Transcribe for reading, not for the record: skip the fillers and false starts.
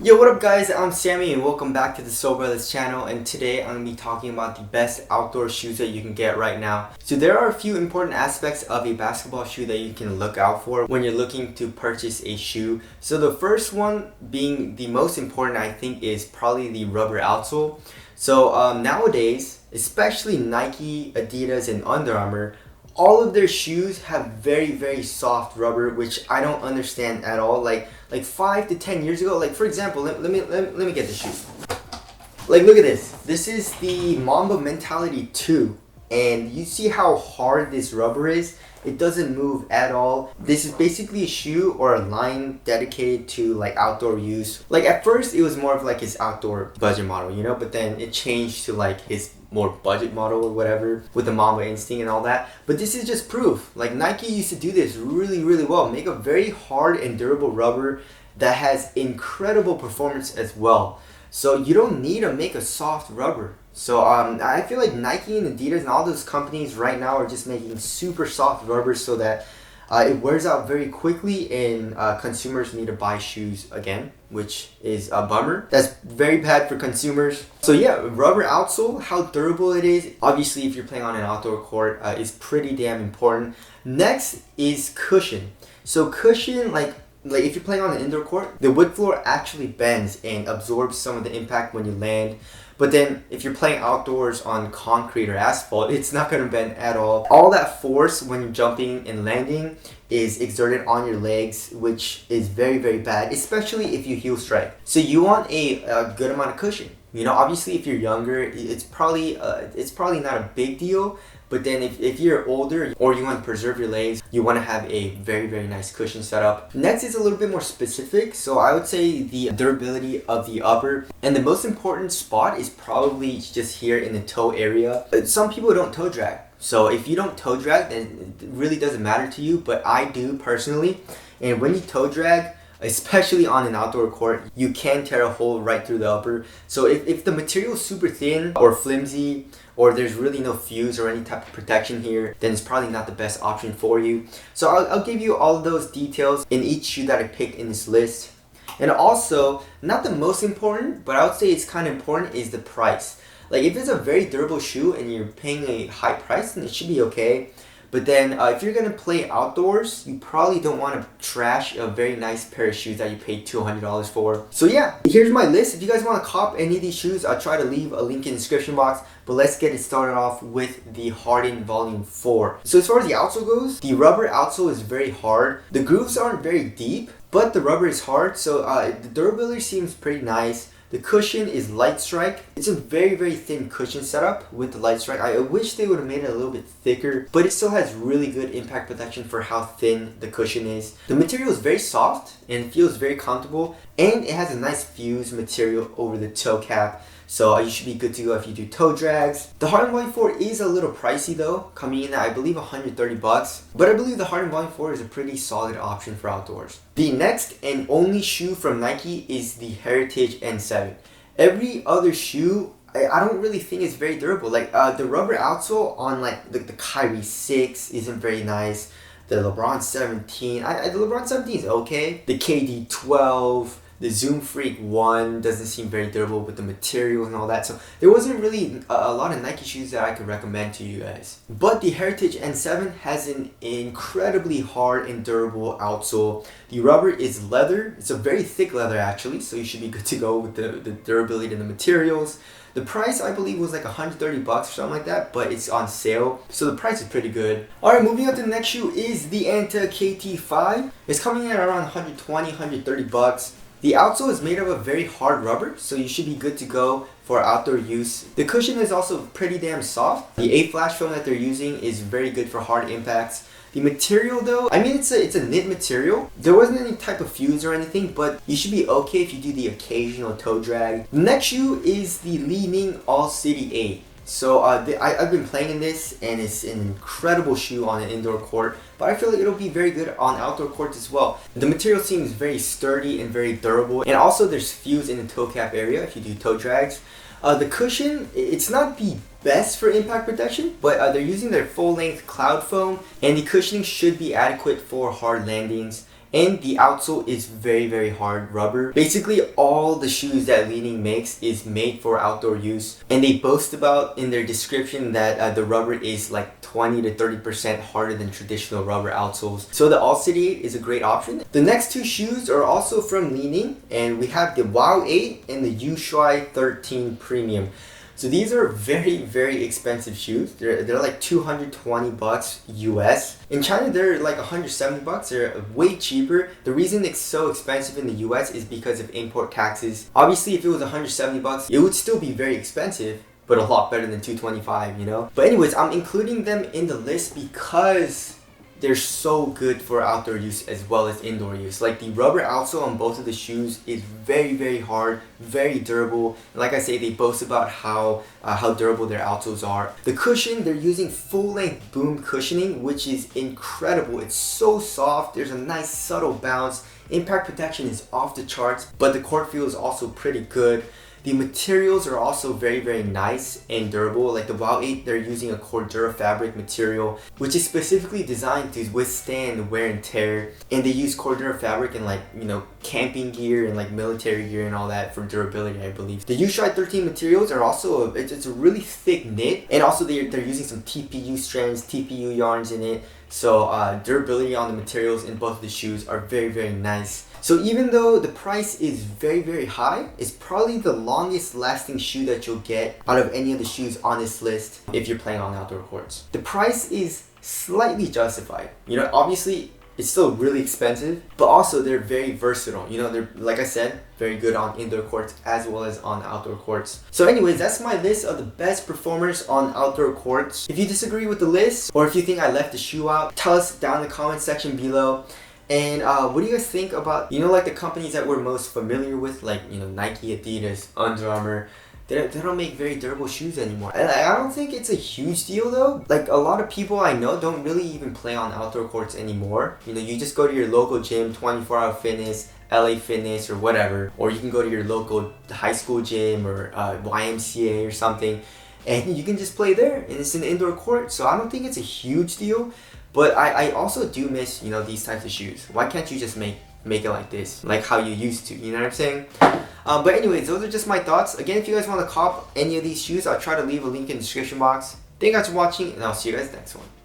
Yo, what up guys, I'm Sammy and welcome back to the Soul Brothers channel, and today I'm going to be talking about the best outdoor shoes that you can get right now. So there are a few important aspects of a basketball shoe that you can look out for when you're looking to purchase a shoe. So the first one being the most important, I think, is probably the rubber outsole. So nowadays, especially Nike, Adidas, and Under Armour, all of their shoes have very soft rubber, which I don't understand at all. Like 5 to 10 years ago, like for example, let me get the shoe. Like, look at this. This is the Mamba Mentality 2, and you see how hard this rubber is. It doesn't move at all. This is basically a shoe or a line dedicated to like outdoor use. Like at first it was more of like his outdoor budget model, you know, but then it changed to like his more budget model or whatever with the Mamba Instinct and all that. But this is just proof. Like Nike used to do this really well. Make a very hard and durable rubber that has incredible performance as well. So you don't need to make a soft rubber. So I feel like Nike and Adidas and all those companies right now are just making super soft rubbers so that it wears out very quickly, and consumers need to buy shoes again, which is a bummer. That's very bad for consumers. So yeah, rubber outsole, how durable it is, obviously if you're playing on an outdoor court, is pretty damn important. Next is cushion. So cushion, like if you're playing on an indoor court, the wood floor actually bends and absorbs some of the impact when you land. But then if you're playing outdoors on concrete or asphalt, it's not going to bend at all. All that force when you're jumping and landing is exerted on your legs, which is very bad, especially if you heel strike. So you want a good amount of cushion. You know, obviously if you're younger, it's probably not a big deal. But then if you're older or you want to preserve your legs, you want to have a very nice cushion setup. Next is a little bit more specific. So I would say the durability of the upper. And the most important spot is probably just here in the toe area. Some people don't toe drag. So if you don't toe drag, then it really doesn't matter to you. But I do personally. And when you toe drag, especially on an outdoor court, you can tear a hole right through the upper. So if the material is super thin or flimsy, or there's really no fuse or any type of protection here, then it's probably not the best option for you. So I'll give you all of those details in each shoe that I picked in this list. And also, not the most important, but I would say it's kind of important, is the price. Like if it's a very durable shoe and you're paying a high price, then it should be okay. But then if you're going to play outdoors, you probably don't want to trash a very nice pair of shoes that you paid $200 for. So yeah, here's my list. If you guys want to cop any of these shoes, I'll try to leave a link in the description box. But let's get it started off with the Harden Volume 4. So as far as the outsole goes, the rubber outsole is very hard. The grooves aren't very deep, but the rubber is hard. So the durability seems pretty nice. The cushion is light strike. It's a very thin cushion setup with the light strike. I wish they would have made it a little bit thicker, but it still has really good impact protection for how thin the cushion is. The material is very soft and feels very comfortable, and it has a nice fuse material over the toe cap. So you should be good to go if you do toe drags. The Harden Volume 4 is a little pricey though, coming in at I believe $130, but I believe the Harden Volume 4 is a pretty solid option for outdoors. The next and only shoe from Nike is the Heritage N7. Every other shoe, I don't really think is very durable. Like the rubber outsole on like the Kyrie 6 isn't very nice. The LeBron 17, the LeBron 17 is okay. The KD 12. The Zoom Freak 1 doesn't seem very durable with the material and all that. So there wasn't really a lot of Nike shoes that I could recommend to you guys. But the Heritage N7 has an incredibly hard and durable outsole. The rubber is leather. It's a very thick leather actually, so you should be good to go with the durability and the materials. The price I believe was like $130 or something like that, but it's on sale, so the price is pretty good. Alright, moving on to the next shoe is the Anta KT5. It's coming in at around $120, $130. The outsole is made of a very hard rubber, so you should be good to go for outdoor use. The cushion is also pretty damn soft. The A-flash foam that they're using is very good for hard impacts. The material though, I mean it's a knit material. There wasn't any type of fuse or anything, but you should be okay if you do the occasional toe drag. The next shoe is the Li-Ning All City 8. So I've been playing in this, and it's an incredible shoe on an indoor court, but I feel like it'll be very good on outdoor courts as well. The material seems very sturdy and very durable, and also there's fuse in the toe cap area if you do toe drags. The cushion, it's not the best for impact protection, but they're using their full length cloud foam, and the cushioning should be adequate for hard landings. And the outsole is very hard rubber. Basically all the shoes that Li-Ning makes is made for outdoor use, and they boast about in their description that the rubber is like 20 to 30% harder than traditional rubber outsoles. So the All City 8 is a great option. The next two shoes are also from Li-Ning, and we have the Wow 8 and the Yushui 13 Premium. So these are very expensive shoes. They're like 220 bucks US. In China they're like 170 bucks. They're way cheaper. The reason it's so expensive in the US is because of import taxes. Obviously if it was 170 bucks, it would still be very expensive, but a lot better than 225, you know? But anyways, I'm including them in the list because they're so good for outdoor use as well as indoor use. Like the rubber outsole on both of the shoes is very hard, very durable. And like I say, they boast about how durable their outsoles are. The cushion, they're using full-length boom cushioning, which is incredible. It's so soft. There's a nice subtle bounce. Impact protection is off the charts, but the court feel is also pretty good. The materials are also very nice and durable. Like the Wow 8, they're using a Cordura fabric material, which is specifically designed to withstand wear and tear. And they use Cordura fabric in like, you know, camping gear and like military gear and all that for durability, I believe. The Yushui 13 materials are also, it's a really thick knit, and also they're using some TPU strands, TPU yarns in it. So durability on the materials in both of the shoes are very nice. So even though the price is very high, it's probably the longest lasting shoe that you'll get out of any of the shoes on this list if you're playing on outdoor courts. The price is slightly justified. You know, obviously it's still really expensive, but also they're very versatile. You know, they're, like I said, very good on indoor courts as well as on outdoor courts. So anyways, that's my list of the best performers on outdoor courts. If you disagree with the list, or if you think I left a shoe out, tell us down in the comment section below. And what do you guys think about, you know, like the companies that we're most familiar with, like, you know, Nike, Adidas, Under Armour? They don't make very durable shoes anymore. And I don't think it's a huge deal though. Like a lot of people I know don't really even play on outdoor courts anymore. You know, you just go to your local gym, 24 Hour Fitness, LA Fitness or whatever. Or you can go to your local high school gym or YMCA or something. And you can just play there, and it's an indoor court. So I don't think it's a huge deal. But I also do miss, you know, these types of shoes. Why can't you just make it like this, like how you used to, you know what I'm saying? But anyways, those are just my thoughts. Again, if you guys want to cop any of these shoes, I'll try to leave a link in the description box. Thank you guys for watching, and I'll see you guys next one.